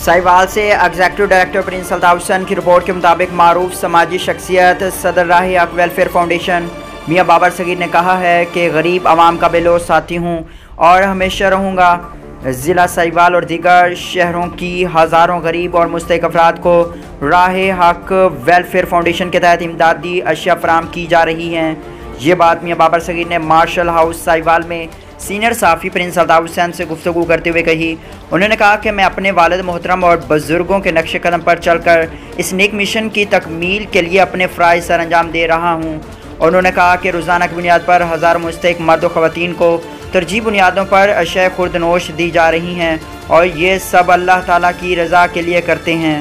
साहिवाल से executive director Prince Altaf Hussain की report के मुताबिक मारूफ समाजी शख्सियत सदर राह हक वेलफेयर फाउंडेशन मियाँ बाबर सगीर ने कहा है कि गरीब आवाम का बेलोस साथी हूँ और हमेशा रहूँगा। ज़िला साहिवाल और दीगर शहरों की हज़ारों गरीब और मुस्तहिक अफराद को राह हक वेलफेयर फाउंडेशन के तहत इमदादी अशिया फराहम की जा रही हैं। ये बात मियाँ बाबर सगीर ने मार्शल हाउस साहिवाल में सीनियर साफ़ी प्रिंस अल्ताफ हुसैन से गुफ्तगू करते हुए कही। उन्होंने कहा कि मैं अपने वालिद मोहतरम और बुज़ुर्गों के नक्शे कदम पर चलकर इस नेक मिशन की तकमील के लिए अपने फ़राइज़ सर अंजाम दे रहा हूँ। उन्होंने कहा कि रोज़ाना की बुनियाद पर हज़ारों मुस्तहिक मर्द व ख़वातीन को तरजीह बुनियादों पर अशय खुर्द नोश दी जा रही हैं और ये सब अल्लाह ताला की रज़ा के लिए करते हैं।